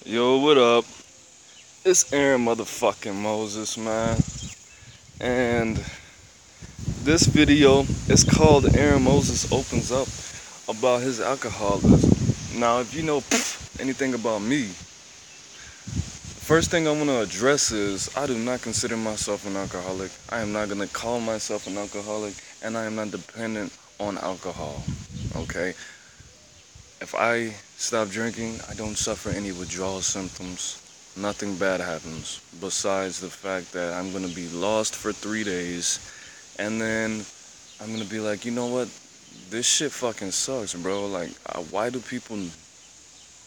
Yo, what up? It's Aaron motherfucking Moses, man. And this video is called Aaron Moses Opens Up about his alcoholism. Now, if you know anything about me, first thing I want to address is I do not consider myself an alcoholic. I am not going to call myself an alcoholic, and I am not dependent on alcohol. Okay? If I stop drinking, I don't suffer any withdrawal symptoms. Nothing bad happens besides the fact that I'm going to be lost for 3 days, and then I'm going to be like, you know what? This shit fucking sucks, bro. Like, why do people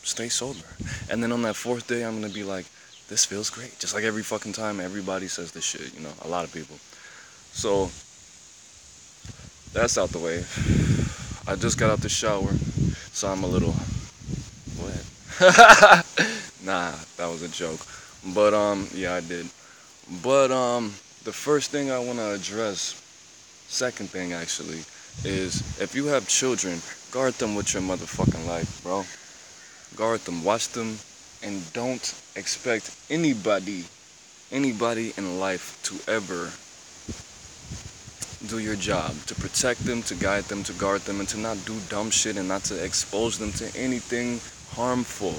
stay sober? And then on that fourth day, I'm going to be like, this feels great. Just like every fucking time everybody says this shit, a lot of people. So, that's out the way. I just got out the shower, so I'm a little wet. Nah, that was a joke. But yeah, I did. But the first thing I want to address, second thing actually, is if you have children, guard them with your motherfucking life, bro. Guard them, watch them, and don't expect anybody in life to ever do your job, to protect them, to guide them, to guard them, and to not do dumb shit and not to expose them to anything harmful.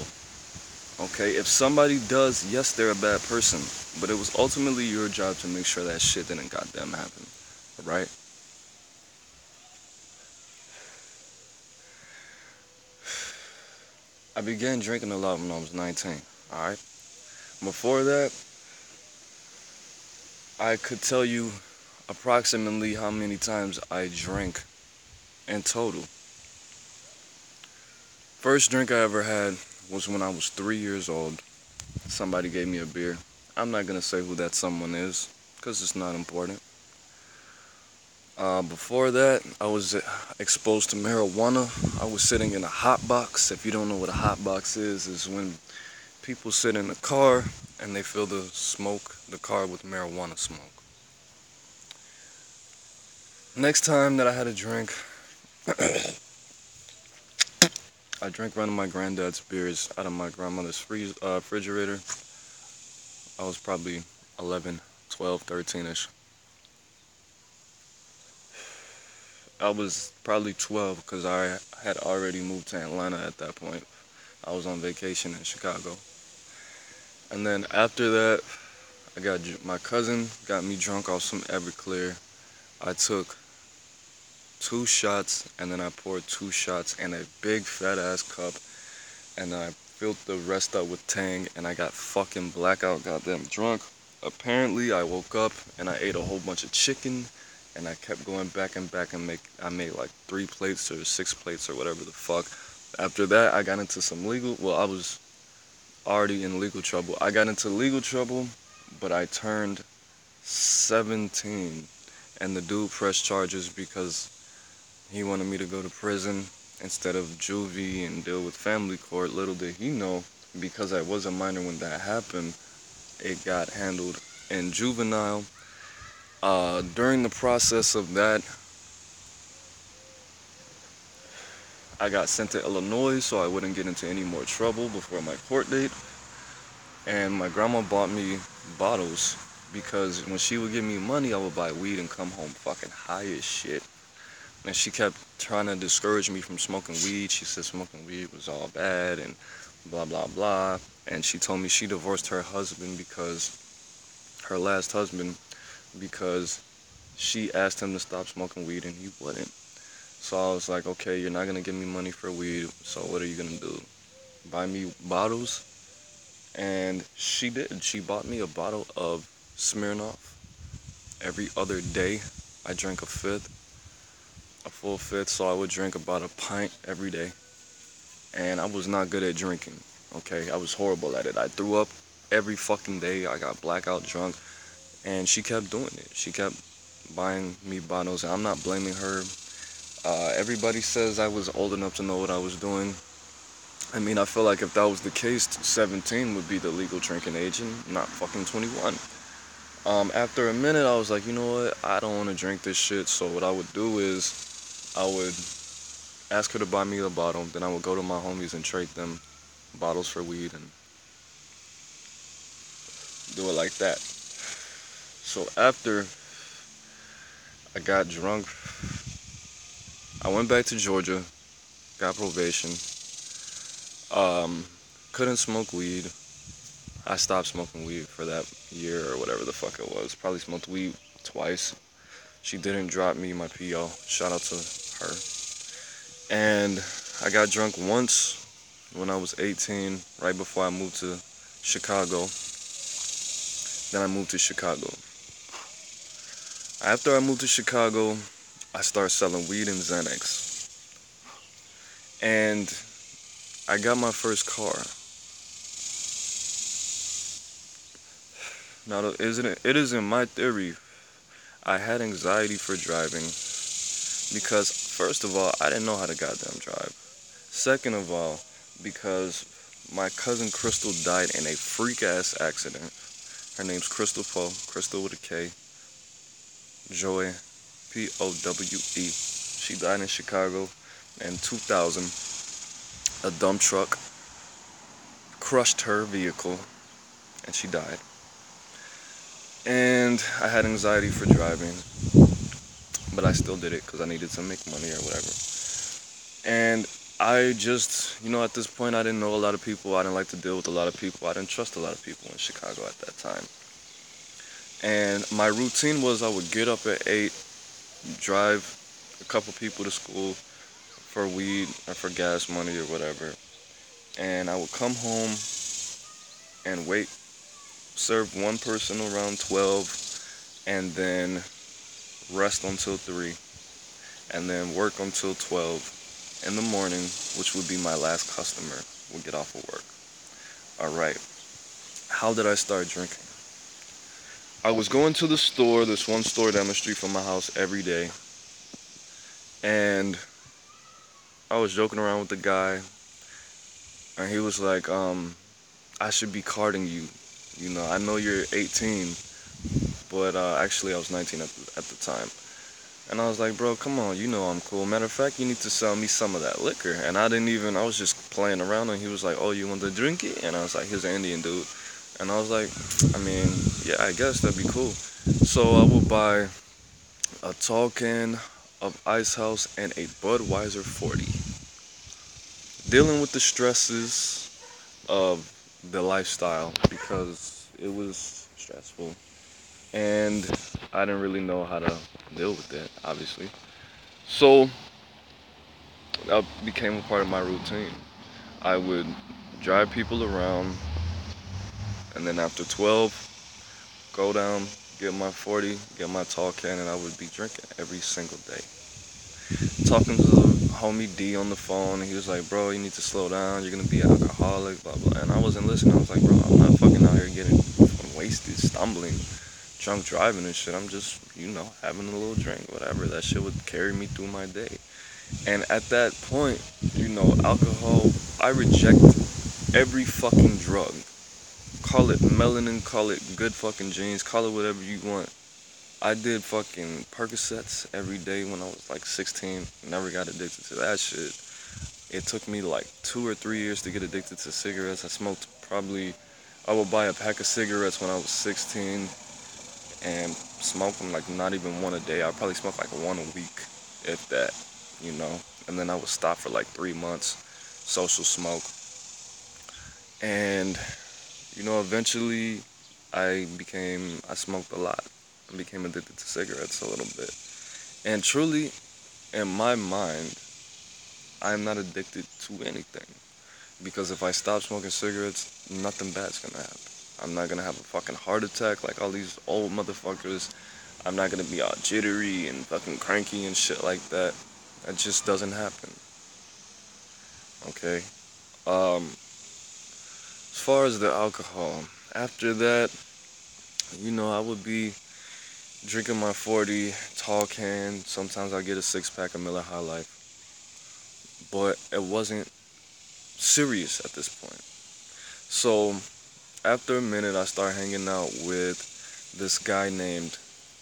Okay, if somebody does, yes, they're a bad person, but it was ultimately your job to make sure that shit didn't goddamn happen, right? I began drinking a lot when I was 19, alright? Before that, I could tell you approximately how many times I drank in total. First drink I ever had was when I was 3 years old. Somebody gave me a beer. I'm not gonna say who that someone is, because it's not important. Before that, I was exposed to marijuana. I was sitting in a hot box. If you don't know what a hot box is when people sit in a car and they fill the car with marijuana smoke. Next time that I had a drink, I drank one of my granddad's beers out of my grandmother's refrigerator. I was probably 11, 12, 13-ish. I was probably 12 because I had already moved to Atlanta at that point. I was on vacation in Chicago. And then after that, my cousin got me drunk off some Everclear. I took 2 shots and then I poured 2 shots in a big fat ass cup and I filled the rest up with Tang and I got fucking blackout goddamn drunk. Apparently I woke up and I ate a whole bunch of chicken and I kept going back and back and I made like 3 plates or 6 plates or whatever the fuck. After that I got into I was already in legal trouble. I got into legal trouble, but I turned 17 and the dude pressed charges because he wanted me to go to prison instead of juvie and deal with family court. Little did he know, because I was a minor when that happened, it got handled in juvenile. During the process of that, I got sent to Illinois so I wouldn't get into any more trouble before my court date. And my grandma bought me bottles because when she would give me money, I would buy weed and come home fucking high as shit. And she kept trying to discourage me from smoking weed. She said smoking weed was all bad and blah, blah, blah. And she told me she divorced her last husband, because she asked him to stop smoking weed and he wouldn't. So I was like, okay, you're not going to give me money for weed, so what are you going to do? Buy me bottles? And she did. She bought me a bottle of Smirnoff every other day. I drank a full fifth, so I would drink about a pint every day. And I was not good at drinking, okay? I was horrible at it. I threw up every fucking day. I got blackout drunk, and she kept doing it. She kept buying me bottles, and I'm not blaming her. Everybody says I was old enough to know what I was doing. I mean, I feel like if that was the case, 17 would be the legal drinking age and not fucking 21. After a minute, I was like, you know what? I don't want to drink this shit. So what I would do is I would ask her to buy me a bottle. Then I would go to my homies and trade them bottles for weed. And do it like that. So after I got drunk, I went back to Georgia, got probation. Um, couldn't smoke weed. I stopped smoking weed for that year or whatever the fuck it was. Probably smoked weed twice. She didn't drop me my PO. Shout out to her. And I got drunk once when I was 18, right before I moved to Chicago. Then I moved to Chicago. After I moved to Chicago, I started selling weed and Xanax. And I got my first car. Now, it is in my theory, I had anxiety for driving because, first of all, I didn't know how to goddamn drive. Second of all, because my cousin Crystal died in a freak-ass accident. Her name's Crystal Poe, Crystal with a K, Joy, Powe. She died in Chicago in 2000. A dump truck crushed her vehicle and she died. And I had anxiety for driving, but I still did it because I needed to make money or whatever. And I just, at this point, I didn't know a lot of people. I didn't like to deal with a lot of people. I didn't trust a lot of people in Chicago at that time. And my routine was I would get up at 8, drive a couple people to school for weed or for gas money or whatever. And I would come home and wait, serve one person around 12, and then rest until 3, and then work until 12 in the morning, which would be my last customer, would get off of work. Alright, how did I start drinking? I was going to the store, this one store down the street from my house every day, and I was joking around with the guy, and he was like, I should be carding you. I know you're 18, but actually I was 19 at the time. And I was like, bro, come on, I'm cool. Matter of fact, you need to sell me some of that liquor. And I was just playing around, and he was like, oh, you want to drink it? And I was like, he's an Indian dude. And I was like, I mean, yeah, I guess that'd be cool. So I would buy a tall can of Ice House and a Budweiser 40. Dealing with the stresses of the lifestyle because it was stressful. And I didn't really know how to deal with it, obviously. So that became a part of my routine. I would drive people around, and then after 12, go down, get my 40, get my tall can, and I would be drinking every single day. Talking to the homie D on the phone, and he was like, bro, you need to slow down, you're gonna be an alcoholic, blah, blah. And I wasn't listening. I was like, bro, I'm not fucking out here getting wasted, stumbling, drunk driving and shit. I'm just, having a little drink, whatever. That shit would carry me through my day. And at that point, alcohol, I reject every fucking drug. Call it melanin, call it good fucking genes, call it whatever you want. I did fucking Percocets every day when I was like 16. Never got addicted to that shit. It took me like 2 or 3 years to get addicted to cigarettes. I would buy a pack of cigarettes when I was 16 and smoke them like not even one a day. I'd probably smoke like one a week, if that, And then I would stop for like 3 months, social smoke. And, eventually I smoked a lot. I became addicted to cigarettes a little bit. And truly, in my mind, I'm not addicted to anything. Because if I stop smoking cigarettes, nothing bad's gonna happen. I'm not gonna have a fucking heart attack like all these old motherfuckers. I'm not gonna be all jittery and fucking cranky and shit like that. That just doesn't happen. Okay? As far as the alcohol, after that, I would be drinking my 40 tall can. Sometimes I get a 6-pack of Miller High Life. But it wasn't serious at this point. So after a minute, I started hanging out with this guy named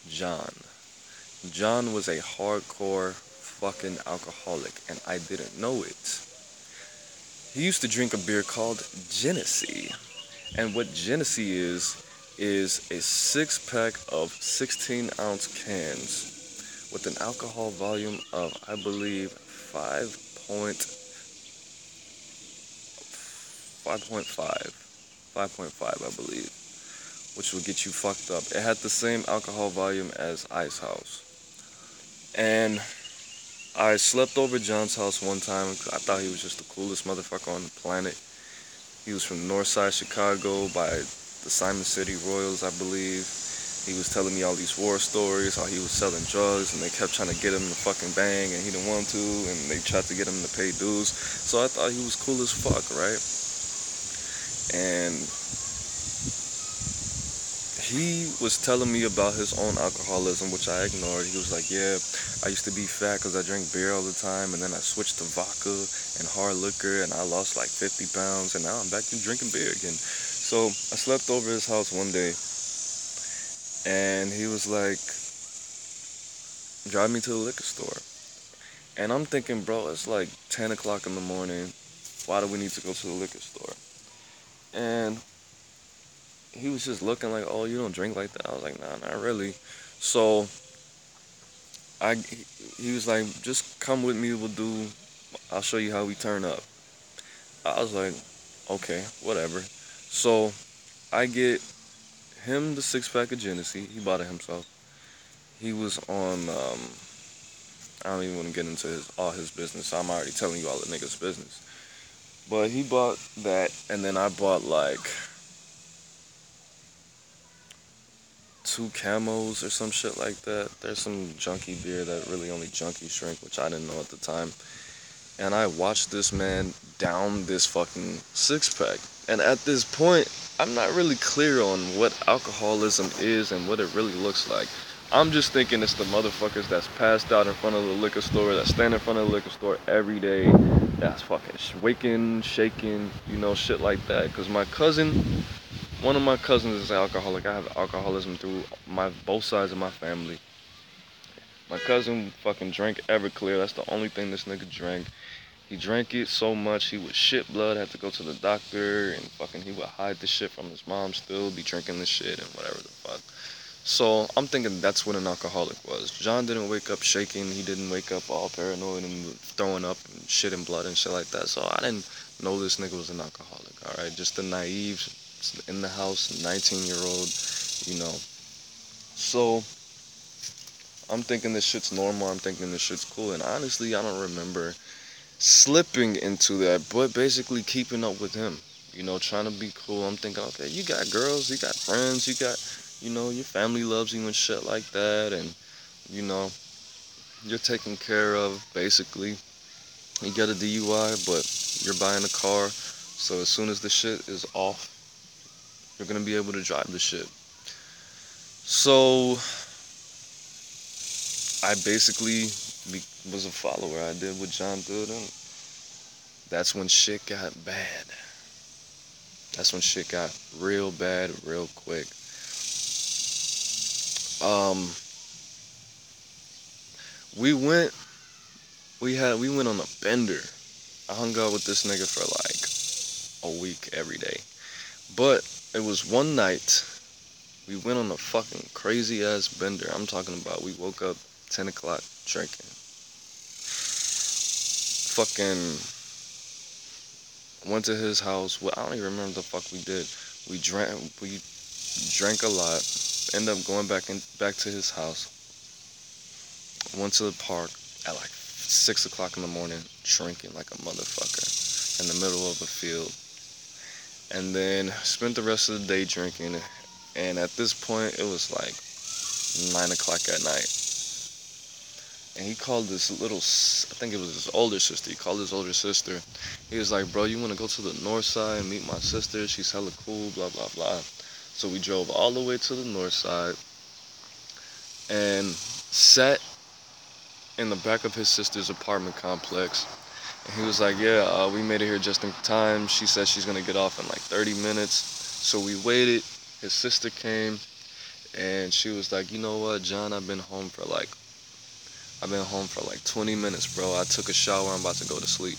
John. John was a hardcore fucking alcoholic, and I didn't know it. He used to drink a beer called Genesee. And what Genesee is is a 6-pack of 16-ounce cans with an alcohol volume of, I believe, 5.5, I believe, which will get you fucked up. It had the same alcohol volume as Ice House. And I slept over John's house one time. I thought he was just the coolest motherfucker on the planet. He was from Northside Chicago by the Simon City Royals, I believe. He was telling me all these war stories, how he was selling drugs, and they kept trying to get him to fucking bang, and he didn't want to, and they tried to get him to pay dues. So I thought he was cool as fuck, right? And he was telling me about his own alcoholism, which I ignored. He was like, yeah, I used to be fat because I drank beer all the time, and then I switched to vodka and hard liquor, and I lost like 50 pounds, and now I'm back to drinking beer again. So I slept over his house one day, and he was like, drive me to the liquor store. And I'm thinking, bro, it's like 10 o'clock in the morning. Why do we need to go to the liquor store? And he was just looking like, oh, you don't drink like that? I was like, nah, not really. So he was like, just come with me, I'll show you how we turn up. I was like, okay, whatever. So I get him the 6-pack of Genesee. He bought it himself. He was on, I don't even want to get into all his business. I'm already telling you all the niggas' business. But he bought that, and then I bought like 2 Camos or some shit like that. There's some junky beer that really only junkies drink, which I didn't know at the time. And I watched this man down this fucking 6-pack. And at this point, I'm not really clear on what alcoholism is and what it really looks like. I'm just thinking it's the motherfuckers that's passed out in front of the liquor store, that stand in front of the liquor store every day, that's fucking waking, shaking, you know, shit like that. Because one of my cousins is an alcoholic. I have alcoholism through both sides of my family. My cousin fucking drank Everclear. That's the only thing this nigga drank. He drank it so much he would shit blood, had to go to the doctor, and fucking he would hide the shit from his mom still, be drinking the shit and whatever the fuck. So I'm thinking that's what an alcoholic was. John didn't wake up shaking. He didn't wake up all paranoid and throwing up and shit and blood and shit like that. So I didn't know this nigga was an alcoholic, alright? Just a naive, in the house, 19-year-old, you know. So I'm thinking this shit's normal. I'm thinking this shit's cool. And honestly, I don't remember slipping into that, but basically keeping up with him, you know, trying to be cool. I'm thinking, okay, you got girls, you got friends, you got, you know, your family loves you and shit like that, and, you know, you're taken care of, basically. You get a DUI, but you're buying a car, so as soon as the shit is off, you're gonna be able to drive the shit. So I basically was a follower. I did what John did, and that's when shit got bad. That's when shit got real bad, real quick. We went on a bender. I hung out with this nigga for like a week every day. But it was one night, we went on a fucking crazy ass bender. I'm talking about we woke up 10 o'clock drinking. Fucking went to his house. Well, I don't even remember the fuck we did. We drank a lot. Ended up going back to his house. Went to the park at like 6 o'clock in the morning, drinking like a motherfucker in the middle of a field. And then spent the rest of the day drinking. And at this point, it was like 9 o'clock at night. And he called this I think it was his older sister. He called his older sister. He was like, bro, you want to go to the north side and meet my sister? She's hella cool, blah, blah, blah. So we drove all the way to the north side and sat in the back of his sister's apartment complex. And he was like, yeah, we made it here just in time. She said she's going to get off in like 30 minutes. So we waited. His sister came, and she was like, you know what, John, I've been home for like 20 minutes, bro. I took a shower. I'm about to go to sleep.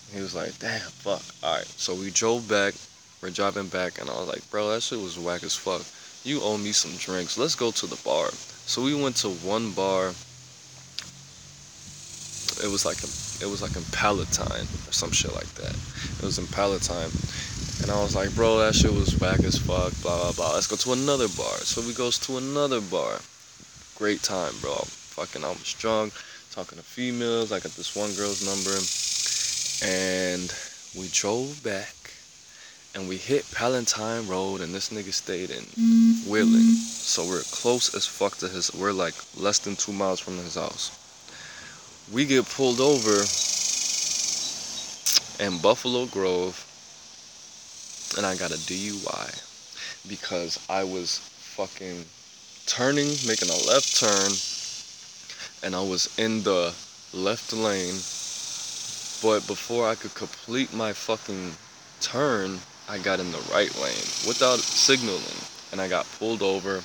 And he was like, damn, fuck. All right. So we drove back. We're driving back, and I was like, bro, that shit was whack as fuck. You owe me some drinks. Let's go to the bar. So we went to one bar. It was like in Palatine or some shit like that. It was in Palatine, and I was like, bro, that shit was whack as fuck. Blah blah blah. Let's go to another bar. So we goes to another bar. Great time, bro. Fucking, I was drunk, talking to females. I got this one girl's number, and we drove back, and we hit Palatine Road, and this nigga stayed in Wheeling. So we're close as fuck to his. We're like less than 2 miles from his house. We get pulled over in Buffalo Grove, and I got a DUI because I was fucking turning, making a left turn, and I was in the left lane, but before I could complete my fucking turn, I got in the right lane without signaling, and I got pulled over.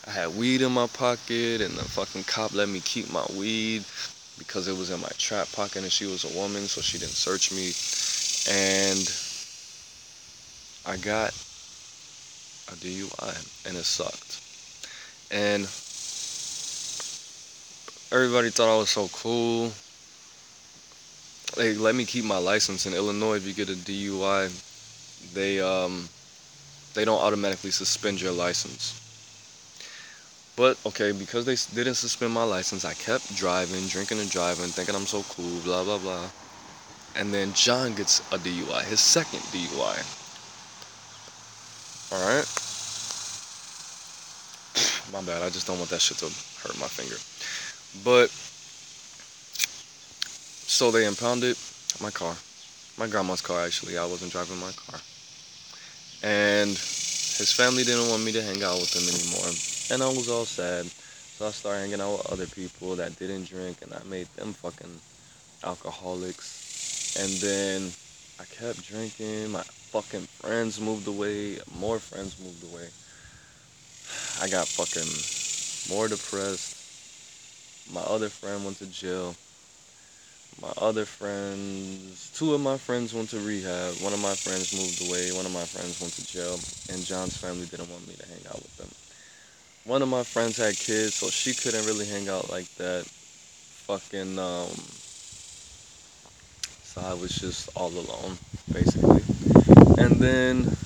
I had weed in my pocket, and the fucking cop let me keep my weed because it was in my trap pocket, and she was a woman, so she didn't search me. And I got a DUI, and it sucked. And everybody thought I was so cool. They let me keep my license. In Illinois, if you get a DUI, they don't automatically suspend your license. But okay, because they didn't suspend my license, I kept driving, drinking and driving, thinking I'm so cool, blah blah blah. And then John gets a DUI, his second DUI. All right, my bad. I just don't want that shit to hurt my finger. But so they impounded my car, my grandma's car actually. I wasn't driving my car, and his family didn't want me to hang out with him anymore, and I was all sad. So I started hanging out with other people that didn't drink, and I made them fucking alcoholics. And then I kept drinking. My fucking friends moved away. More friends moved away. I got fucking more depressed. My other friend went to jail. My other friends, two of my friends went to rehab. One of my friends moved away. One of my friends went to jail. And John's family didn't want me to hang out with them. One of my friends had kids, so she couldn't really hang out like that. Fucking, so I was just all alone, basically. And then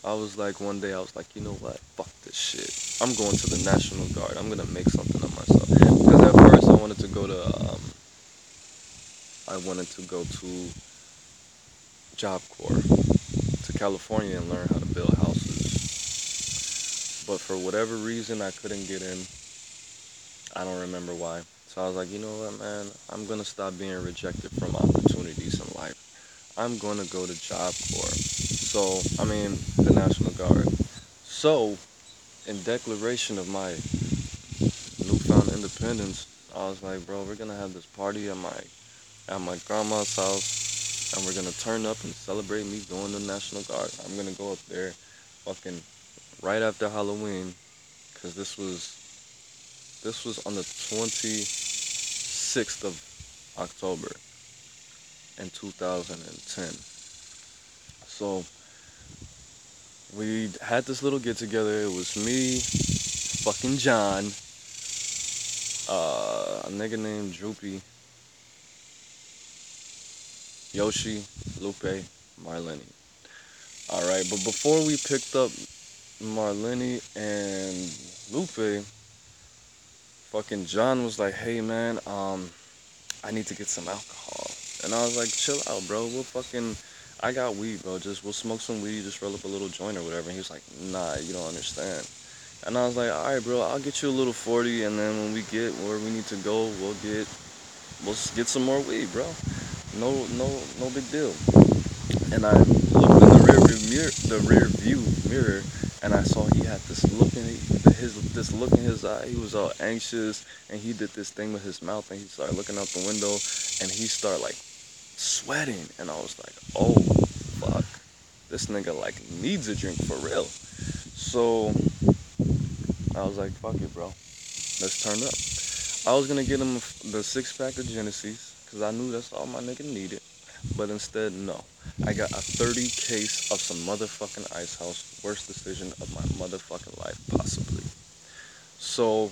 I was like, one day I was like, you know what? Fuck this shit. I'm going to the National Guard. I'm gonna make something of myself. Because at first I wanted to go to Job Corps to California and learn how to build houses. But for whatever reason, I couldn't get in. I don't remember why. So I was like, you know what, man? I'm gonna stop being rejected from opportunities in life. I'm gonna go to Job Corps. So, I mean, the National Guard. So, in declaration of my newfound independence, I was like, bro, we're gonna have this party at my grandma's house, and we're gonna turn up and celebrate me going to the National Guard. I'm gonna go up there, fucking right after Halloween, cause this was on the 26th of October in 2010. So we had this little get together. It was me, fucking John, a nigga named Droopy, Yoshi, Lupe, Marlene. Alright, but before we picked up Marlene and Lupe, fucking John was like, hey man, I need to get some alcohol. And I was like, chill out, bro. I got weed, bro. We'll smoke some weed, just roll up a little joint or whatever. And he was like, nah, you don't understand. And I was like, all right, bro, I'll get you a little 40, and then when we get where we need to go, we'll get some more weed, bro. No big deal. And I looked in the rear view mirror, and I saw he had this look in his eye. He was all anxious, and he did this thing with his mouth, and he started looking out the window, and he started like sweating, and I was like, oh fuck, this nigga like needs a drink for real. So I was like, fuck it, bro, let's turn up. I was gonna get him the 6-pack of Genesis, cause I knew that's all my nigga needed, but instead, no. I got a 30 case of some motherfucking Ice House. Worst decision of my motherfucking life, possibly. So,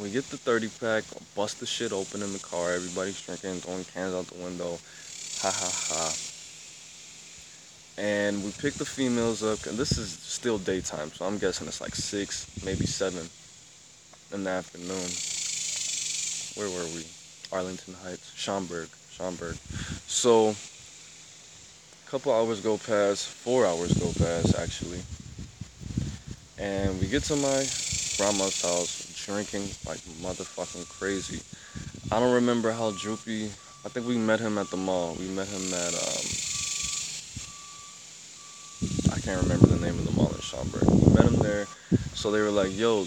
we get the 30 pack, bust the shit open in the car. Everybody's drinking, throwing cans out the window. Ha ha ha. And we pick the females up, and this is still daytime, so I'm guessing it's like 6, maybe 7 in the afternoon. Where were we? Arlington Heights, Schaumburg. So, a couple hours go past, 4 hours go past actually, and we get to my grandma's house drinking like motherfucking crazy. I don't remember how droopy. I think we met him at the mall. We met him at I can't remember the name of the mall in Schaumburg. We met him there, so they were like, "Yo,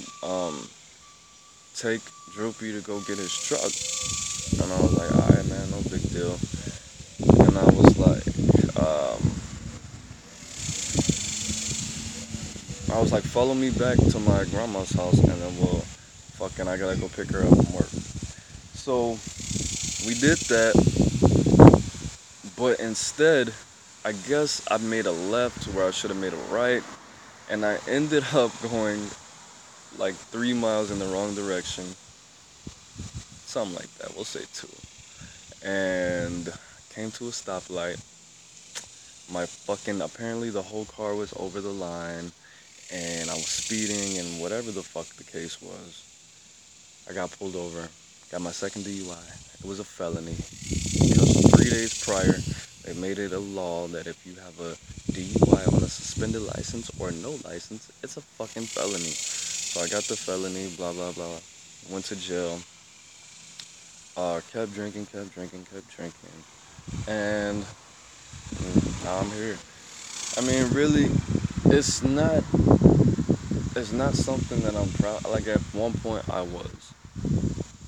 take Droopy to go get his truck," and I was like, "All right, man, no big deal." And I was like, "Follow me back to my grandma's house, and then I gotta go pick her up from work." So we did that, but instead, I guess I made a left where I should have made a right, and I ended up going like 3 miles in the wrong direction, something like that. We'll say 2, and came to a stoplight. My fucking apparently the whole car was over the line, and I was speeding, and whatever the fuck the case was, I got pulled over, got my second DUI. It was a felony because 3 days prior, they made it a law that if you have a DUI on a suspended license or no license, it's a fucking felony. So I got the felony, blah, blah, blah. Went to jail. Kept drinking. And now I'm here. I mean, really, it's not, it's not something that I'm proud. Like at one point I was.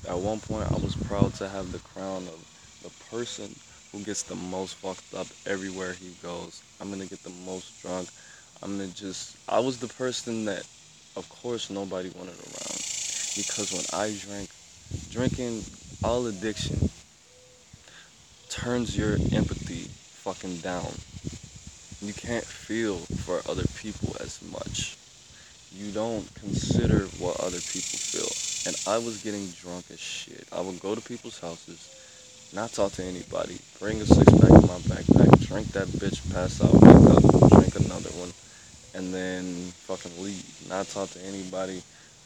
At one point I was proud to have the crown of the person who gets the most fucked up everywhere he goes. I'm gonna get the most drunk. I was the person that, of course, nobody wanted around. Because when I drinking, all addiction turns your empathy fucking down. You can't feel for other people as much. You don't consider what other people feel. And I was getting drunk as shit. I would go to people's houses, not talk to anybody, bring a 6-pack in my backpack, drink that bitch, pass out, wake up, drink another one, and then fucking leave. Not talk to anybody,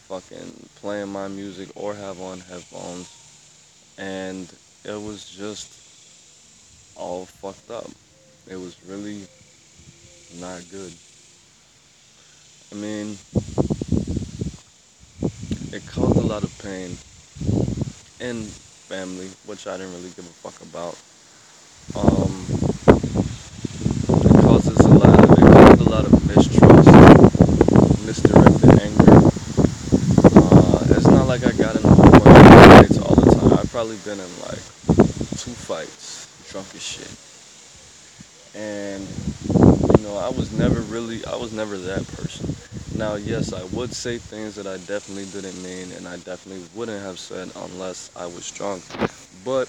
fucking playing my music or have on headphones. And it was just all fucked up. It was really not good. I mean, it caused a lot of pain in family, which I didn't really give a fuck about. Um, it caused a lot of mistrust, misdirected anger. It's not like I got in fights all the time. I've probably been in like 2 fights, drunk as shit. And I was never that person. Now, yes, I would say things that I definitely didn't mean, and I definitely wouldn't have said unless I was drunk. But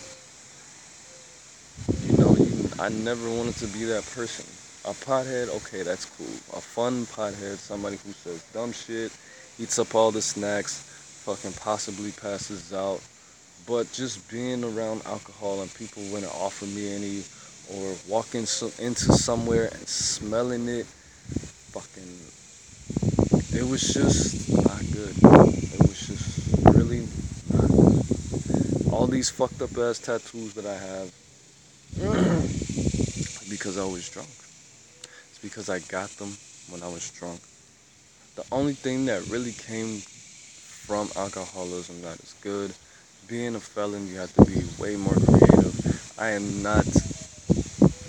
I never wanted to be that person. A pothead, okay, that's cool. A fun pothead, somebody who says dumb shit, eats up all the snacks, fucking possibly passes out. But just being around alcohol and people wouldn't offer me any, or walking into somewhere and smelling it, fucking, it was just not good. It was just really not good. All these fucked up ass tattoos that I have, because I was drunk. It's because I got them when I was drunk. The only thing that really came from alcoholism that is good, being a felon, you have to be way more creative. I am not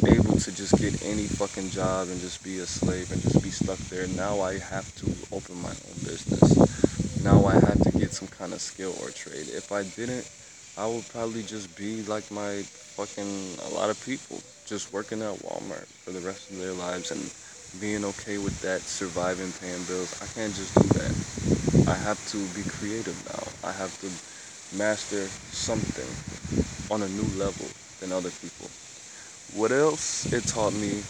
able to just get any fucking job and just be a slave and just be stuck there. Now I have to open my own business. Now I have to get some kind of skill or trade. If I didn't, I would probably just be like a lot of people, just working at Walmart for the rest of their lives and being okay with that, surviving, paying bills. I can't just do that. I have to be creative now. I have to master something on a new level than other people. What else it taught me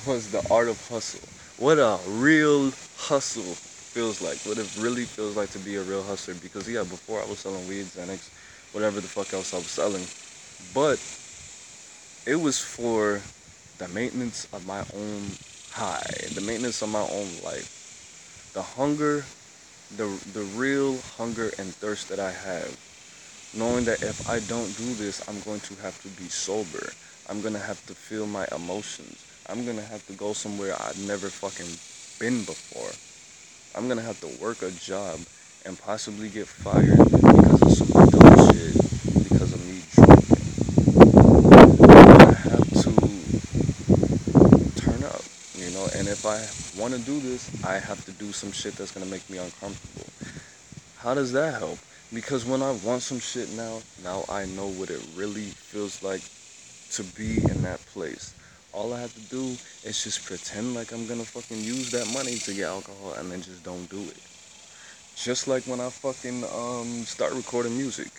was the art of hustle. What a real hustle feels like. What it really feels like to be a real hustler. Because yeah, before I was selling weed, Xanax, whatever the fuck else I was selling. But it was for the maintenance of my own high, the maintenance of my own life. The hunger, the real hunger and thirst that I have. Knowing that if I don't do this, I'm going to have to be sober. I'm going to have to feel my emotions. I'm going to have to go somewhere I've never fucking been before. I'm going to have to work a job and possibly get fired because of some dumb shit, because of me drinking. I have to turn up, and if I want to do this, I have to do some shit that's going to make me uncomfortable. How does that help? Because when I want some shit now I know what it really feels like to be in that place. All I have to do is just pretend like I'm gonna fucking use that money to get alcohol and then just don't do it. Just like when I fucking start recording music.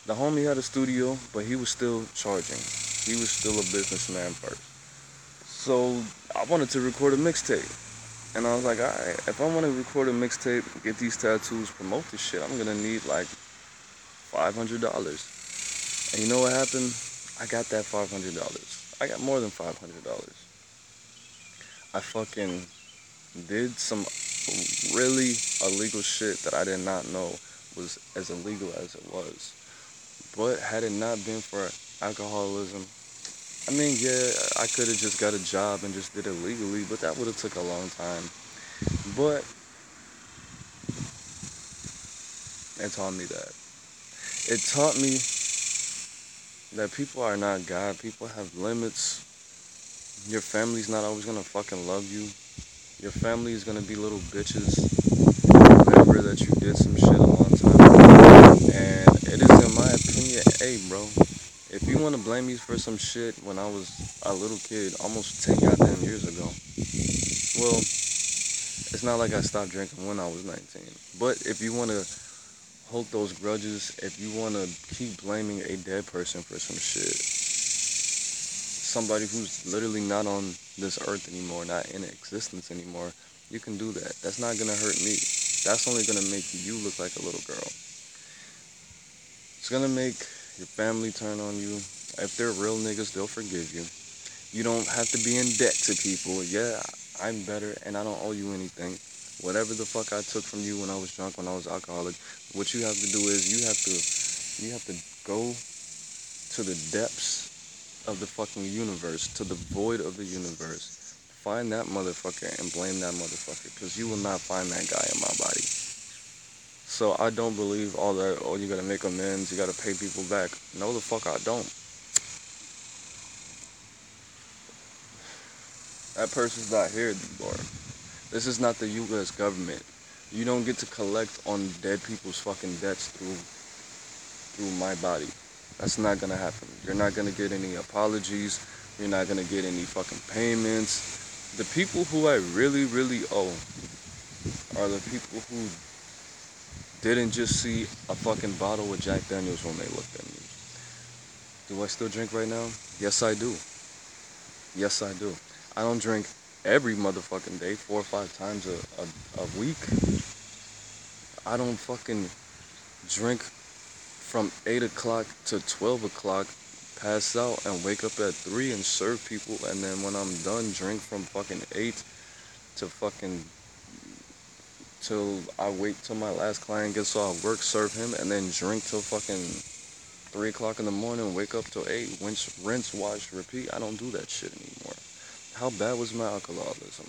The homie had a studio, but he was still charging. He was still a businessman first. So I wanted to record a mixtape. And I was like, alright, if I want to record a mixtape, get these tattoos, promote this shit, I'm gonna need like $500. And you know what happened? I got that $500. I got more than $500. I fucking did some really illegal shit that I did not know was as illegal as it was. But had it not been for alcoholism, I mean, yeah, I could have just got a job and just did it legally, but that would have took a long time. But it taught me that. It taught me that people are not God. People have limits. Your family's not always gonna fucking love you. Your family is gonna be little bitches. Remember that you did some shit a long time ago. And it is in my opinion, hey bro, if you wanna blame me for some shit when I was a little kid, almost 10 goddamn years ago, well, it's not like I stopped drinking when I was 19. But if you wanna hold those grudges, if you wanna keep blaming a dead person for some shit, somebody who's literally not on this earth anymore, not in existence anymore, you can do that. That's not gonna hurt me. That's only gonna make you look like a little girl. It's gonna make your family turn on you. If they're real niggas, they'll forgive you. You don't have to be in debt to people. Yeah, I'm better and I don't owe you anything. Whatever the fuck I took from you when I was drunk, when I was alcoholic, what you have to do is you have to go to the depths of the fucking universe, to the void of the universe. Find that motherfucker and blame that motherfucker, because you will not find that guy in my body. So I don't believe all that, oh, you gotta make amends, you gotta pay people back. No, the fuck I don't. That person's not here anymore. This is not the U.S. government. You don't get to collect on dead people's fucking debts through my body. That's not gonna happen. You're not gonna get any apologies. You're not gonna get any fucking payments. The people who I really, really owe are the people who didn't just see a fucking bottle of Jack Daniels when they looked at me. Do I still drink right now? Yes, I do. Yes, I do. I don't drink every motherfucking day, 4 or 5 times a week. I don't fucking drink from 8 o'clock to 12 o'clock, pass out and wake up at 3 and serve people, and then when I'm done, drink from fucking 8 to fucking till I wait till my last client gets off work, serve him, and then drink till fucking 3 o'clock in the morning, wake up till 8, rinse, wash, repeat. I don't do that shit anymore. How bad was my alcoholism?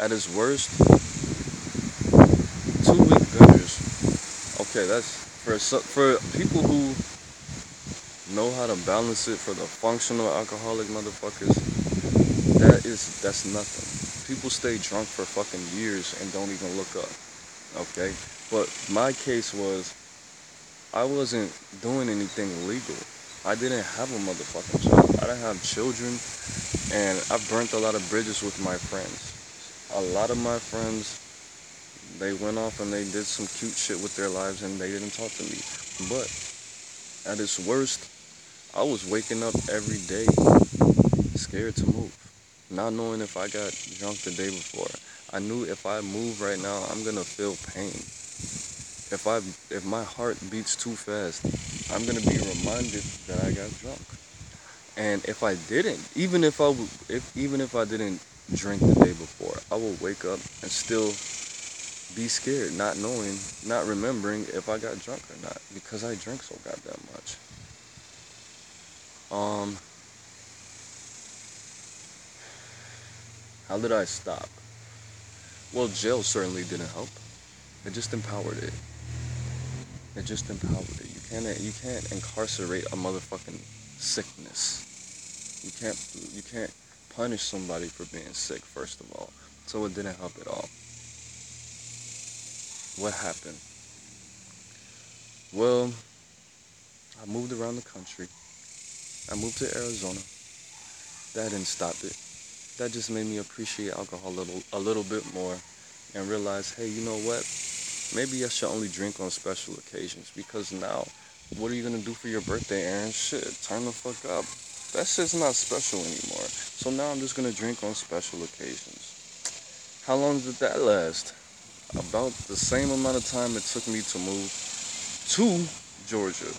At its worst, 2 week bingers. Okay, that's for people who know how to balance it. For the functional alcoholic motherfuckers, that's nothing. People stay drunk for fucking years and don't even look up. Okay, but my case was I wasn't doing anything illegal. I didn't have a motherfucking job. I didn't have children, and I burnt a lot of bridges with my friends. A lot of my friends They went off and they did some cute shit with their lives and they didn't talk to me. But at its worst, I was waking up every day scared to move, not knowing if I got drunk the day before. I knew if I move right now, I'm gonna feel pain. If my heart beats too fast, I'm gonna be reminded that I got drunk. And if I didn't, even if I didn't drink the day before, I will wake up and still be scared, not knowing, not remembering if I got drunk or not, because I drank so goddamn much. How did I stop? Well, jail certainly didn't help. It just empowered it. It just empowered it. You can't incarcerate a motherfucking sickness. You can't punish somebody for being sick, first of all. So it didn't help at all. What happened? Well, I moved around the country. I moved to Arizona. That didn't stop it. That just made me appreciate alcohol a little bit more and realize, hey, you know what? Maybe I should only drink on special occasions, because now, what are you gonna do for your birthday, Aaron? Shit, turn the fuck up. That shit's not special anymore. So now I'm just gonna drink on special occasions. How long did that last? About the same amount of time it took me to move to Georgia.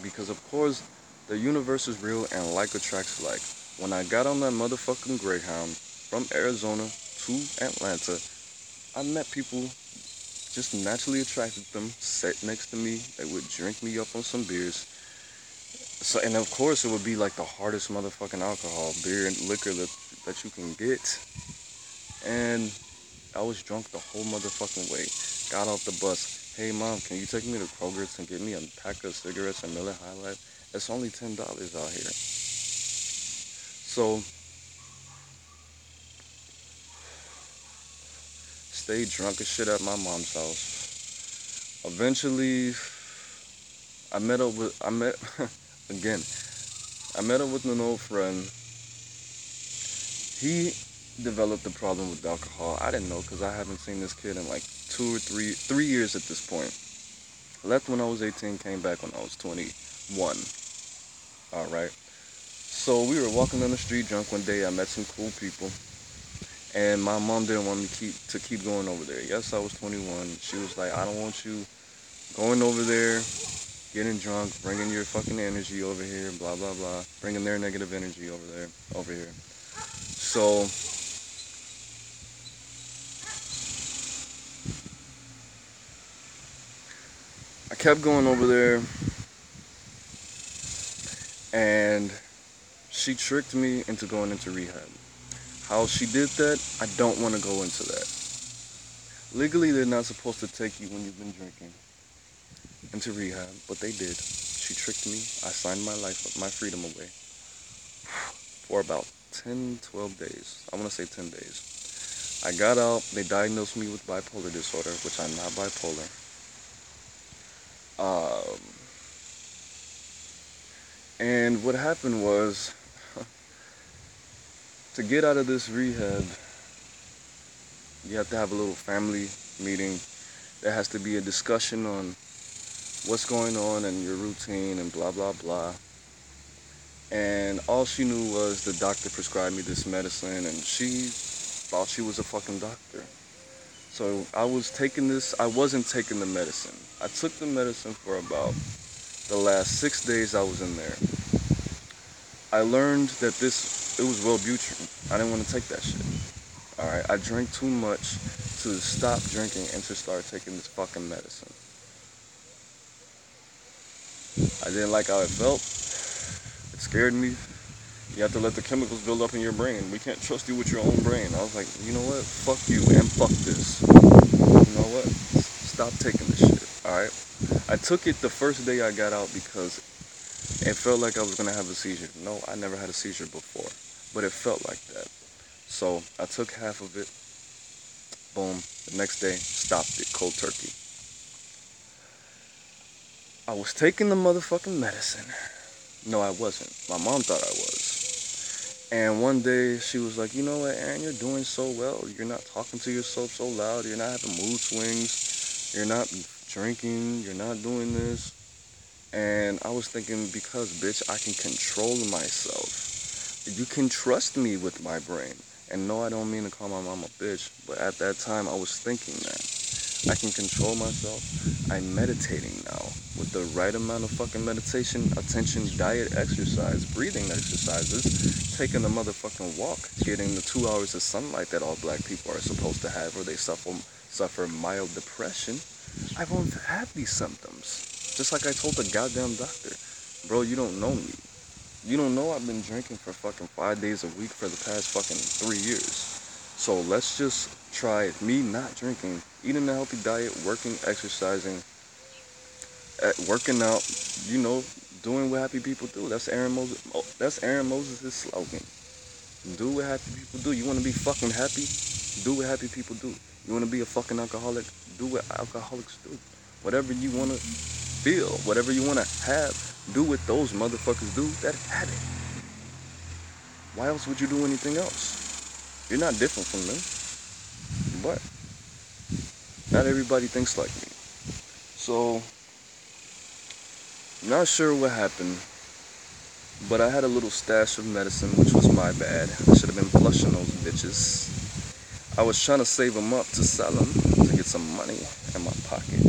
Because of course, the universe is real and like attracts like. When I got on that motherfucking Greyhound from Arizona to Atlanta, I met people, just naturally attracted them, sat next to me, they would drink me up on some beers. So, and of course it would be like the hardest motherfucking alcohol, beer and liquor that you can get. And I was drunk the whole motherfucking way. Got off the bus. Hey mom, can you take me to Kroger's and get me a pack of cigarettes and Miller High Life? It's only $10 out here. So, stayed drunk as shit at my mom's house. Eventually, again, I met up with an old friend. He developed a problem with alcohol. I didn't know, because I haven't seen this kid in like 3 years at this point. Left when I was 18, came back when I was 21. Alright. So we were walking down the street drunk one day. I met some cool people. And my mom didn't want me to keep going over there. Yes, I was 21. She was like, I don't want you going over there, getting drunk, bringing your fucking energy over here, blah, blah, blah. Bringing their negative energy over here. So, I kept going over there, and she tricked me into going into rehab. How she did that, I don't want to go into that. Legally, they're not supposed to take you when you've been drinking into rehab, but they did. She tricked me. I signed my freedom away for about 10, 12 days. I want to say 10 days. I got out. They diagnosed me with bipolar disorder, which I'm not bipolar. And what happened was, to get out of this rehab, you have to have a little family meeting. There has to be a discussion on what's going on and your routine and blah, blah, blah. And all she knew was the doctor prescribed me this medicine, and she thought she was a fucking doctor. So I wasn't taking the medicine. I took the medicine for about the last 6 days I was in there. I learned that it was Wellbutrin. I didn't want to take that shit. Alright, I drank too much to stop drinking and to start taking this fucking medicine. I didn't like how it felt. It scared me. You have to let the chemicals build up in your brain. We can't trust you with your own brain. I was like, you know what? Fuck you and fuck this. You know what? Stop taking this shit. Alright? I took it the first day I got out because it felt like I was going to have a seizure. No, I never had a seizure before. But it felt like that. So I took half of it. Boom. The next day, stopped it. Cold turkey. I was taking the motherfucking medicine. No, I wasn't. My mom thought I was. And one day she was like, you know what, Aaron, you're doing so well. You're not talking to yourself so loud. You're not having mood swings. You're not drinking. You're not doing this. And I was thinking, because, bitch, I can control myself. You can trust me with my brain. And no, I don't mean to call my mom a bitch, but at that time I was thinking that I can control myself. I'm meditating now with the right amount of fucking meditation, attention, diet, exercise, breathing exercises, taking a motherfucking walk, getting the 2 hours of sunlight that all black people are supposed to have, or they suffer mild depression. I won't have these symptoms. Just like I told the goddamn doctor, bro, you don't know me. You don't know I've been drinking for fucking 5 days a week for the past fucking 3 years. So let's just try me not drinking, eating a healthy diet, working, exercising, working out, you know, doing what happy people do. That's Aaron Moses. That's Aaron Moses' slogan. Do what happy people do. You want to be fucking happy? Do what happy people do. You want to be a fucking alcoholic? Do what alcoholics do. Whatever you want to feel, whatever you want to have, do what those motherfuckers do that had it. Why else would you do anything else? You're not different from them, but not everybody thinks like me. So, not sure what happened, but I had a little stash of medicine, which was my bad. I should have been flushing those bitches. I was trying to save them up to sell them, to get some money in my pocket.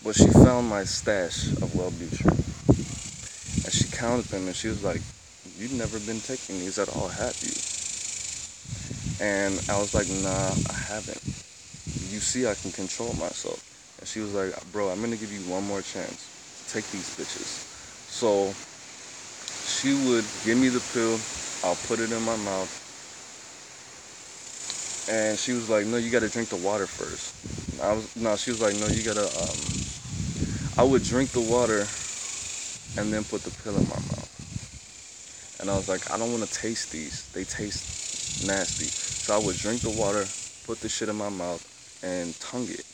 But she found my stash of Wellbutrin, and she counted them, and she was like, "You've never been taking these at all, have you?" And I was like, "Nah, I haven't. You see, I can control myself." And she was like, "Bro, I'm gonna give you one more chance to take these bitches." So she would give me the pill, I'll put it in my mouth, and she was like, "No, you gotta drink the water first." She was like, "No, you gotta, I would drink the water and then put the pill in my mouth. And I was like, I don't wanna taste these. They taste nasty. So I would drink the water, put the shit in my mouth, and tongue it,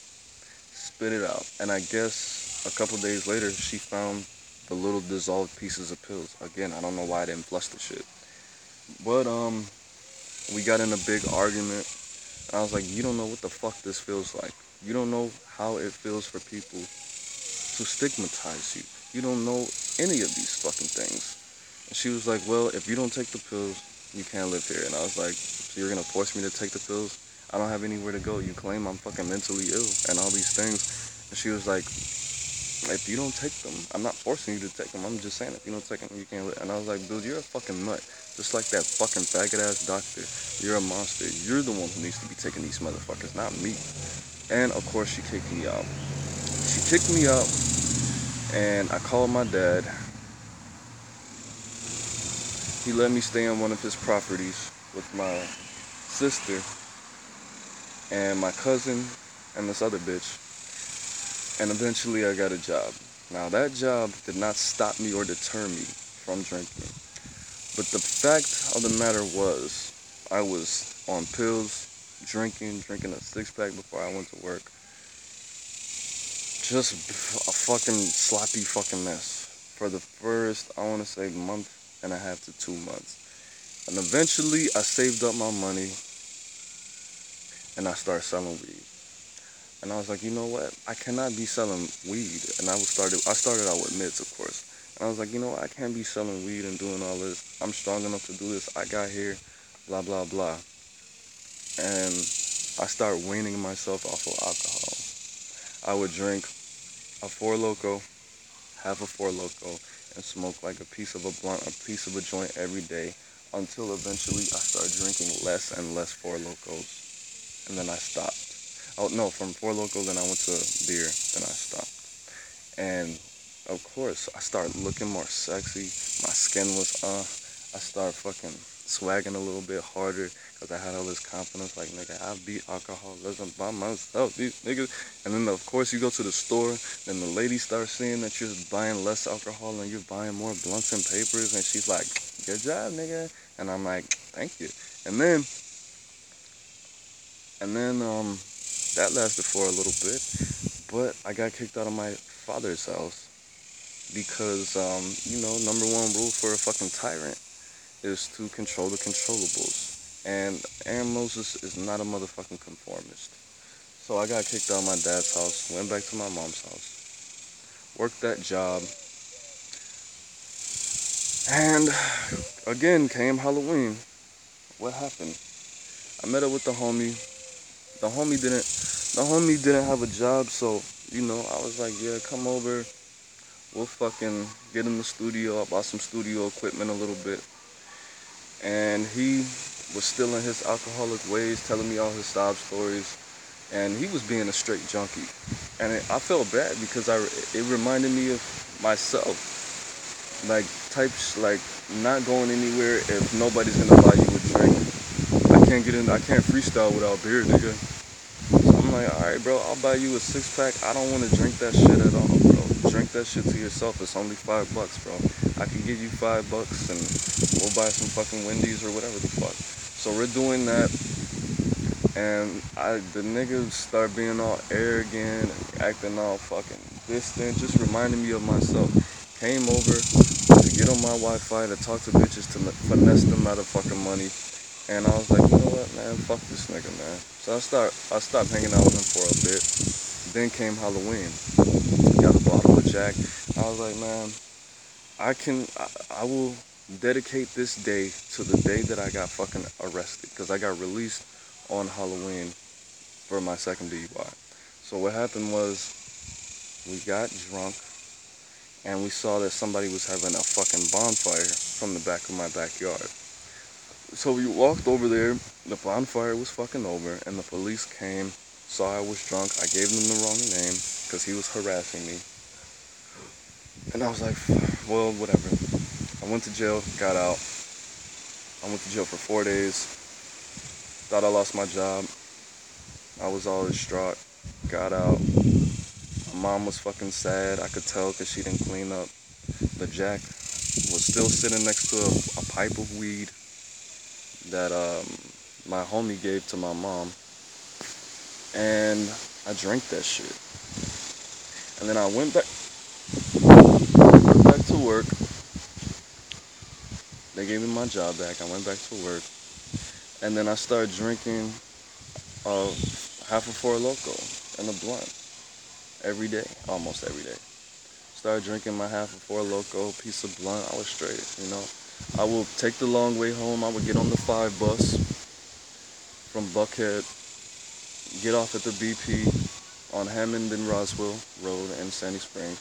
spit it out. And I guess a couple days later, she found the little dissolved pieces of pills. Again, I don't know why I didn't flush the shit. But we got in a big argument. I was like, you don't know what the fuck this feels like. You don't know how it feels for people to stigmatize you. You don't know any of these fucking things. And she was like, well, if you don't take the pills, you can't live here. And I was like, so you're gonna force me to take the pills? I don't have anywhere to go. You claim I'm fucking mentally ill and all these things. And she was like, if you don't take them, I'm not forcing you to take them. I'm just saying, if you don't take them, you can't live. And I was like, dude, you're a fucking nut. Just like that fucking faggot ass doctor. You're a monster. You're the one who needs to be taking these motherfuckers, not me. And of course, she kicked me out. She kicked me out, and I called my dad. He let me stay on one of his properties with my sister and my cousin and this other bitch. And eventually I got a job. Now that job did not stop me or deter me from drinking. But the fact of the matter was, I was on pills, drinking a six-pack before I went to work. Just a fucking sloppy fucking mess for the first, I want to say, month and a half to 2 months. And eventually I saved up my money and I started selling weed. And I was like, you know what? I cannot be selling weed. And I started out with mids, of course. And I was like, you know what? I can't be selling weed and doing all this. I'm strong enough to do this. I got here, blah, blah, blah. And I started weaning myself off of alcohol. I would drink a Four Loko, half a Four Loko, and smoke like a piece of a blunt, a piece of a joint every day, until eventually I started drinking less and less Four Lokos. And then I stopped. Oh no, from Four Loko, then I went to beer, then I stopped. And of course, I started looking more sexy. My skin was I started fucking swagging a little bit harder because I had all this confidence. Like, nigga, I beat alcoholism by myself, these niggas. And then of course you go to the store, then the lady starts seeing that you're buying less alcohol and you're buying more blunts and papers, and she's like, good job, nigga. And I'm like, thank you. And then that lasted for a little bit, but I got kicked out of my father's house because, number one rule for a fucking tyrant is to control the controllables. And AaroniMoses is not a motherfucking conformist. So I got kicked out of my dad's house, went back to my mom's house, worked that job, and again came Halloween. What happened? I met up with the homie. The homie didn't have a job, so I was like, yeah, come over. We'll fucking get in the studio. I bought some studio equipment a little bit. And he was still in his alcoholic ways, telling me all his sob stories. And he was being a straight junkie. And I felt bad because it reminded me of myself. Like, like not going anywhere if nobody's gonna buy you a drink. I can't freestyle without beer, nigga. So I'm like, alright, bro, I'll buy you a 6-pack. I don't want to drink that shit at all, bro. Drink that shit to yourself. It's only $5, bro. I can give you $5 and we'll buy some fucking Wendy's or whatever the fuck. So we're doing that, and the niggas start being all arrogant and acting all fucking distant, just reminding me of myself. Came over to get on my Wi-Fi to talk to bitches to finesse them out of fucking money. And I was like, you know what, man, fuck this nigga, man. So I stopped hanging out with him for a bit. Then came Halloween. Got a bottle of Jack. I was like, man, I will dedicate this day to the day that I got fucking arrested, because I got released on Halloween for my second DUI. So what happened was, we got drunk and we saw that somebody was having a fucking bonfire from the back of my backyard. So we walked over there, the bonfire was fucking over, and the police came, saw I was drunk. I gave them the wrong name because he was harassing me. And I was like, well, whatever. I went to jail, got out. I went to jail for 4 days. Thought I lost my job. I was all distraught. Got out. My mom was fucking sad. I could tell because she didn't clean up. The Jack was still sitting next to a pipe of weed that my homie gave to my mom, and I drank that shit. And then I went back to work. They gave me my job back. I went back to work, and then I started drinking half a Four Loko and a blunt every day, almost every day. Started drinking my half a Four Loko, piece of blunt. I was straight, I will take the long way home. I would get on the 5 bus from Buckhead, get off at the BP on Hammond and Roswell Road in Sandy Springs,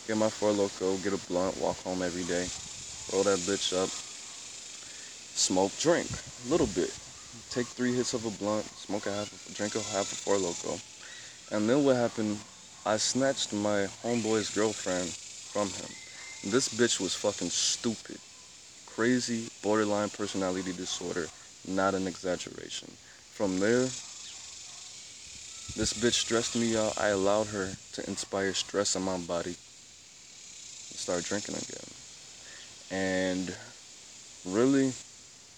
get my Four Loko, get a blunt, walk home every day, roll that bitch up, smoke, drink a little bit, take 3 hits of a blunt, drink a half a Four Loko. And then what happened, I snatched my homeboy's girlfriend from him. This bitch was fucking stupid. Crazy, borderline personality disorder, not an exaggeration. From there, this bitch stressed me out. I allowed her to inspire stress in my body and start drinking again. And really,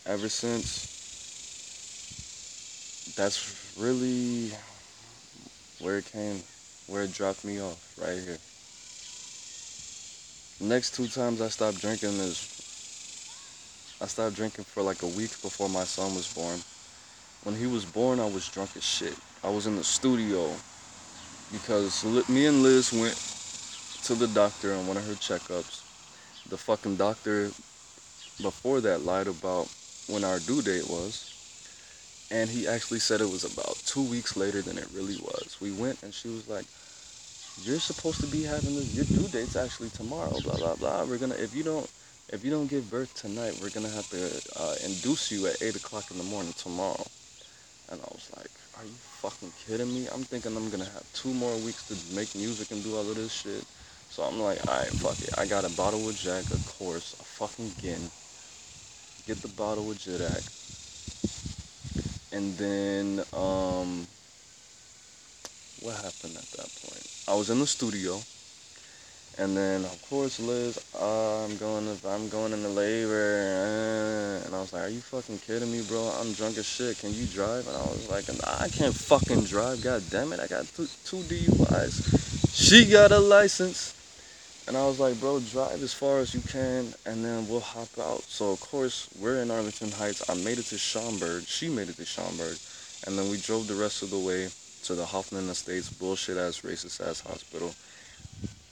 ever since, that's really where it dropped me off, right here. The next 2 times I stopped drinking I stopped drinking for like a week before my son was born. When he was born, I was drunk as shit. I was in the studio because me and Liz went to the doctor on one of her checkups. The fucking doctor before that lied about when our due date was, and he actually said it was about 2 weeks later than it really was. We went and she was like, you're supposed to be having your due date's actually tomorrow, blah blah blah. If you don't give birth tonight, we're gonna have to induce you at 8 o'clock in the morning tomorrow. And I was like, are you fucking kidding me? I'm thinking I'm gonna have 2 more weeks to make music and do all of this shit. So I'm like, alright, fuck it. I got a bottle of Jack, of course, a fucking gin. Get the bottle of Jack. And then, what happened at that point? I was in the studio. And then, of course, Liz, I'm going into labor. And I was like, are you fucking kidding me, bro? I'm drunk as shit. Can you drive? And I was like, I can't fucking drive. God damn it. I got two DUIs. She got a license. And I was like, bro, drive as far as you can, and then we'll hop out. So, of course, we're in Arlington Heights. I made it to Schaumburg. She made it to Schaumburg. And then we drove the rest of the way to the Hoffman Estates bullshit-ass, racist-ass hospital.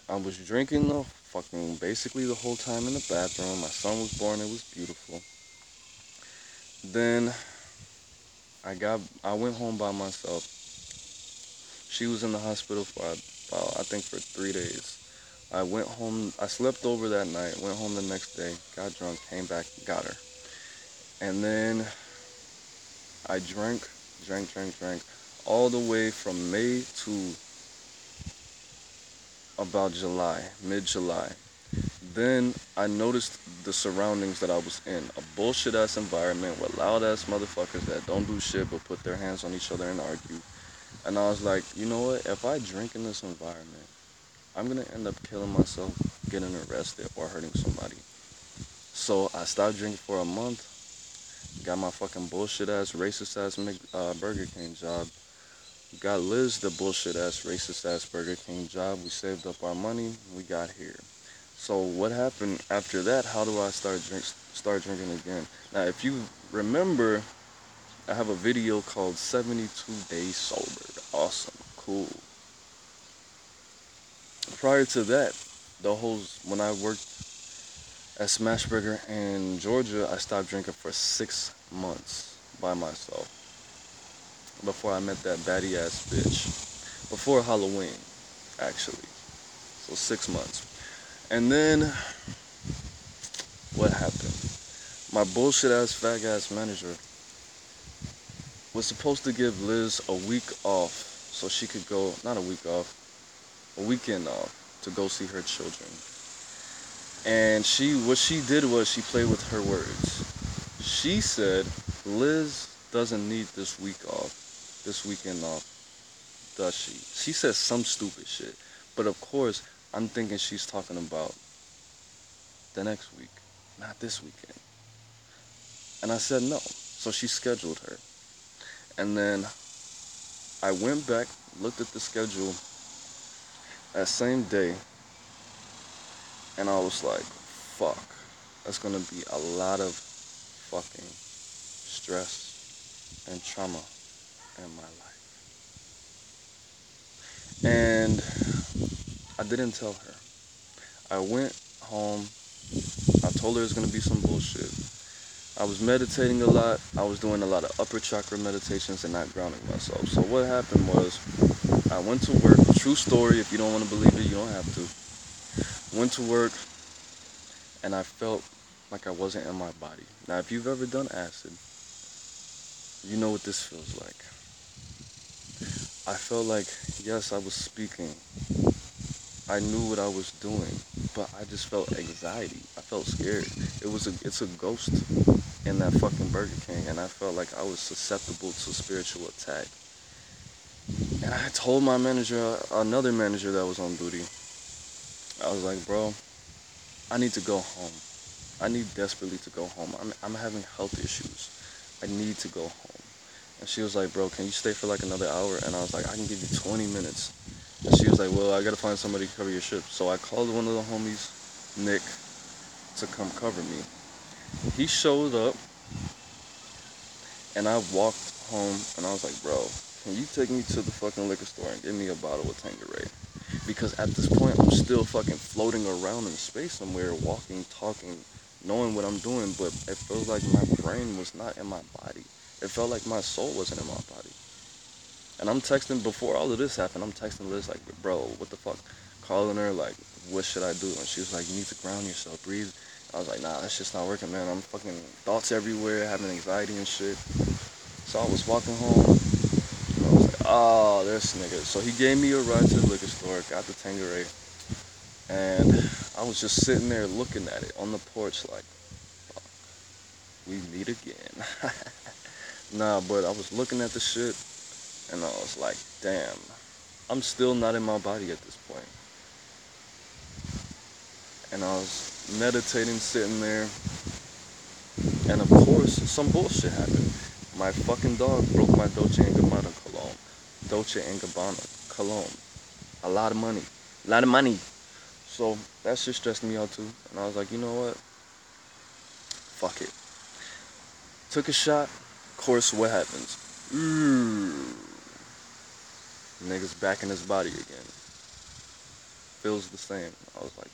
I was drinking the fucking basically the whole time in the bathroom. My son was born. It was beautiful. Then I went home by myself. She was in the hospital for about, I think, for 3 days. I went home, I slept over that night, went home the next day, got drunk, came back, got her. And then I drank, all the way from May to about July, mid-July. Then I noticed the surroundings that I was in, a bullshit-ass environment with loud-ass motherfuckers that don't do shit but put their hands on each other and argue. And I was like, you know what, if I drink in this environment, I'm gonna end up killing myself, getting arrested, or hurting somebody. So I stopped drinking for a month, got my fucking bullshit ass, racist ass Burger King job, got Liz the bullshit ass, racist ass Burger King job. We saved up our money, we got here. So what happened after that? How do I start drinking again? Now, if you remember, I have a video called 72 Days Sober. Awesome, cool. Prior to that, when I worked at Smashburger in Georgia, I stopped drinking for 6 months by myself before I met that baddie ass bitch. Before Halloween, actually. So 6 months. And then what happened? My bullshit ass fag ass manager was supposed to give Liz a week off so she could go, not a week off, a weekend off to go see her children. And what she did was she played with her words. She said, Liz doesn't need this weekend off, does she? She said some stupid shit. But of course, I'm thinking she's talking about the next week, not this weekend. And I said no. So she scheduled her. And then I went back, looked at the schedule that same day, and I was like, fuck, that's gonna be a lot of fucking stress and trauma in my life. And I didn't tell her. I went home, I told her it's gonna be some bullshit. I was meditating a lot, I was doing a lot of upper chakra meditations and not grounding myself. So what happened was, I went to work, true story, if you don't want to believe it, you don't have to. Went to work, and I felt like I wasn't in my body. Now, if you've ever done acid, you know what this feels like. I felt like, yes, I was speaking. I knew what I was doing, but I just felt anxiety. I felt scared. It's a ghost in that fucking Burger King, and I felt like I was susceptible to spiritual attack. And I told my manager, another manager that was on duty, I was like, bro, I need to go home. I need desperately to go home. I'm having health issues. I need to go home. And she was like, bro, can you stay for like another hour? And I was like, I can give you 20 minutes. And she was like, well, I gotta find somebody to cover your shift. So I called one of the homies, Nick, to come cover me. He showed up, and I walked home, and I was like, bro, can you take me to the fucking liquor store and get me a bottle of Tanqueray? Because at this point, I'm still fucking floating around in space somewhere, walking, talking, knowing what I'm doing, but it feels like my brain was not in my body. It felt like my soul wasn't in my body. And I'm texting, before all of this happened, I'm texting Liz like, bro, what the fuck? Calling her like, what should I do? And she was like, you need to ground yourself, breathe. I was like, nah, that's just not working, man. I'm fucking thoughts everywhere, having anxiety and shit. So I was walking home. And I was like, oh, this nigga. So he gave me a ride to the liquor store, got the Tanqueray. And I was just sitting there looking at it on the porch like, fuck, we meet again. Nah, but I was looking at the shit, and I was like, damn, I'm still not in my body at this point. And I was meditating, sitting there, and of course, some bullshit happened. My fucking dog broke my Dolce & Gabbana cologne. A lot of money. So that shit stressed me out too. And I was like, you know what? Fuck it. Took a shot. Of course, what happens? Nigga's back in his body again. Feels the same. I was like,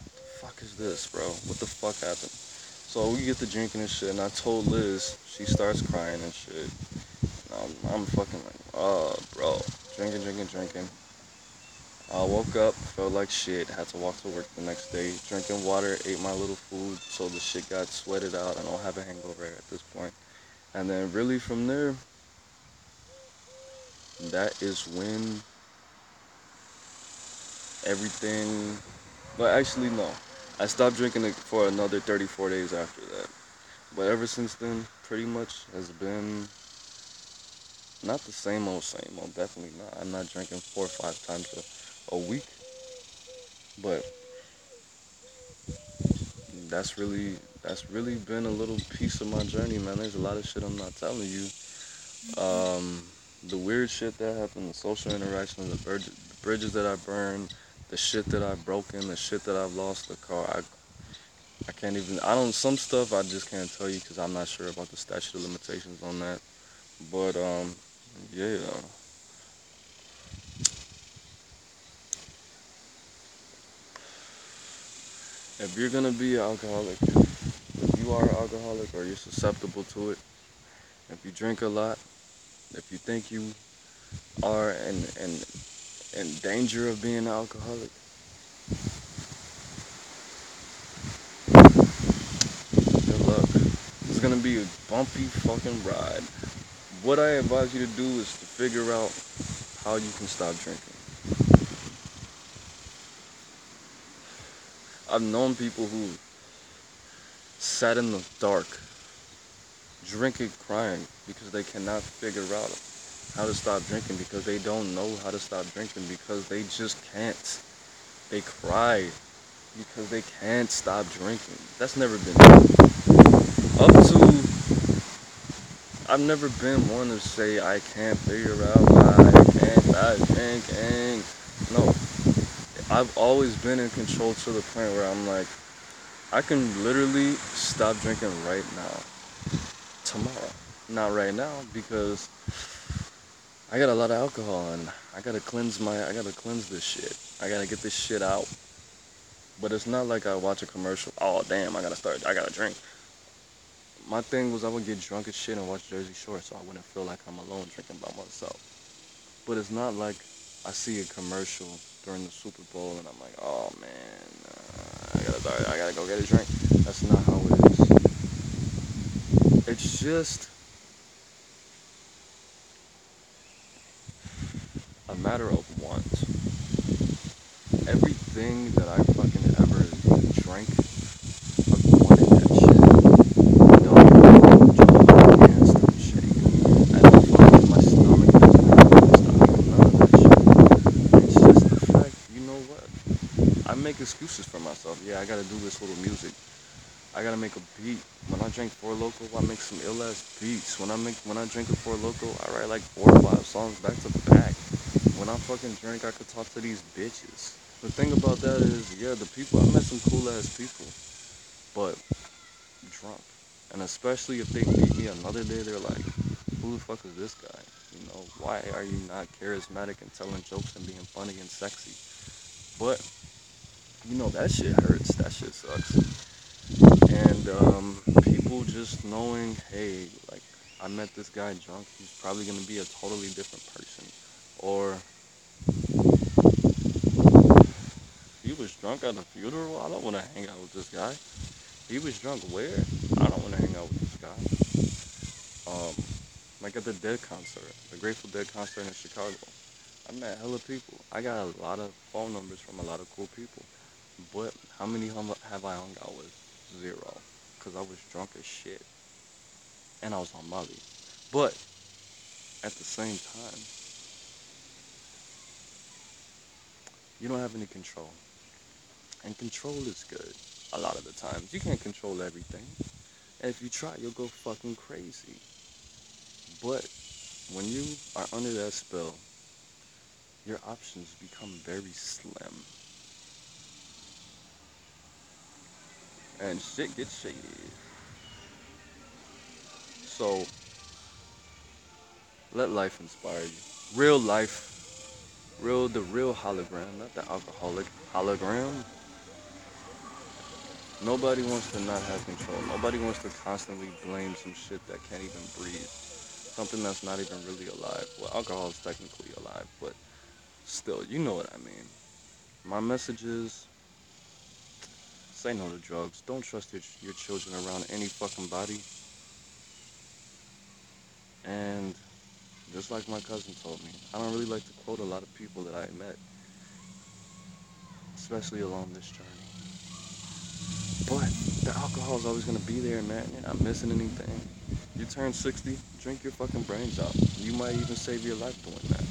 what the fuck is this, bro? What the fuck happened? So we get to drinking and shit, and I told Liz, she starts crying and shit. And I'm fucking like, oh, bro. Drinking. I woke up, felt like shit, had to walk to work the next day, drinking water, ate my little food, so the shit got sweated out. I don't have a hangover at this point. And then really from there, that is when everything, but actually no. I stopped drinking it for another 34 days after that. But ever since then, pretty much has been not the same old, definitely not. I'm not drinking 4 or 5 times a week, but that's really been a little piece of my journey, man. There's a lot of shit I'm not telling you. Um, the weird shit that happened, the social interactions, the bridges that I burned, the shit that I've broken, the shit that I've lost, the car. I can't even, some stuff I just can't tell you because I'm not sure about the statute of limitations on that. But, yeah. If you're gonna be an alcoholic, if you are an alcoholic or you're susceptible to it, if you drink a lot, if you think you are in danger of being an alcoholic, good luck. It's gonna be a bumpy fucking ride. What I advise you to do is to figure out how you can stop drinking. I've known people who sat in the dark, drinking, crying, because they cannot figure out how to stop drinking, because they don't know how to stop drinking, because they just can't. They cry because they can't stop drinking. That's never been up to. I've never been one to say I can't figure out why I can't stop drinking. No, I've always been in control to the point where I'm like, I can literally stop drinking right now, tomorrow. Not right now because I got a lot of alcohol and I gotta cleanse this shit. I gotta get this shit out. But it's not like I watch a commercial. Oh damn, I gotta drink. My thing was I would get drunk as shit and watch Jersey Shore so I wouldn't feel like I'm alone drinking by myself. But it's not like I see a commercial during the Super Bowl and I'm like, oh man, I gotta go get a drink. That's not how it is. It's just a matter of want. Everything that I fucking ever drank, I wanted that shit. I don't know, my hands stop shaking. I don't fucking, my stomach doesn't stop eating none of that shit. It's just the fact, you know what? I make excuses for myself. Yeah, I gotta do this little music. I gotta make a beat. When I drink Four Loko, I make some ill ass beats. When I drink a Four Loko, I write like 4 or 5 songs back to back. When I fucking drink, I could talk to these bitches. The thing about that is, yeah, the people, I met some cool ass people, but drunk. And especially if they meet me another day, they're like, who the fuck is this guy? You know, why are you not charismatic and telling jokes and being funny and sexy? But, you know, that shit hurts. That shit sucks. And people just knowing, hey, like, I met this guy drunk, he's probably gonna be a totally different person. Or he was drunk at a funeral, I don't wanna hang out with this guy. He was drunk where? I don't wanna hang out with this guy. Like at the Dead concert, the Grateful Dead concert in Chicago. I met hella people. I got a lot of phone numbers from a lot of cool people. But how many have I hung out with? Zero. Because I was drunk as shit. And I was on Molly. But at the same time, you don't have any control. And control is good a lot of the times. You can't control everything. And if you try, you'll go fucking crazy. But when you are under that spell, your options become very slim. and shit gets shady. So let life inspire you. Real life, the real hologram, not the alcoholic hologram. Nobody wants to not have control. Nobody wants to constantly blame some shit that can't even breathe. Something that's not even really alive. Well, alcohol is technically alive, but still, you know what I mean. My message is, say no to drugs. Don't trust your children around any fucking body. And just like my cousin told me, I don't really like to quote a lot of people that I met, especially along this journey. But the alcohol is always gonna be there, man. You're not missing anything. You turn 60, drink your fucking brains out. You might even save your life doing that.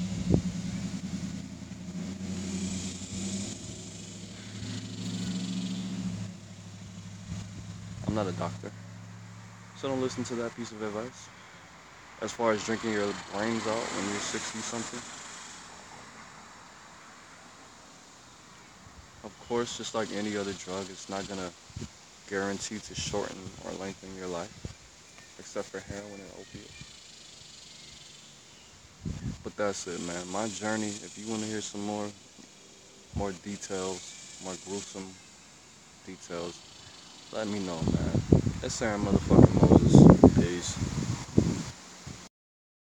I'm not a doctor, so don't listen to that piece of advice. As far as drinking your brains out when you're 60 something, of course, just like any other drug, it's not gonna guarantee to shorten or lengthen your life, except for heroin and opiates. But that's it, man. My journey. If you want to hear some more details, more gruesome details, let me know, man. It's Aaron motherfucking Moses. Peace.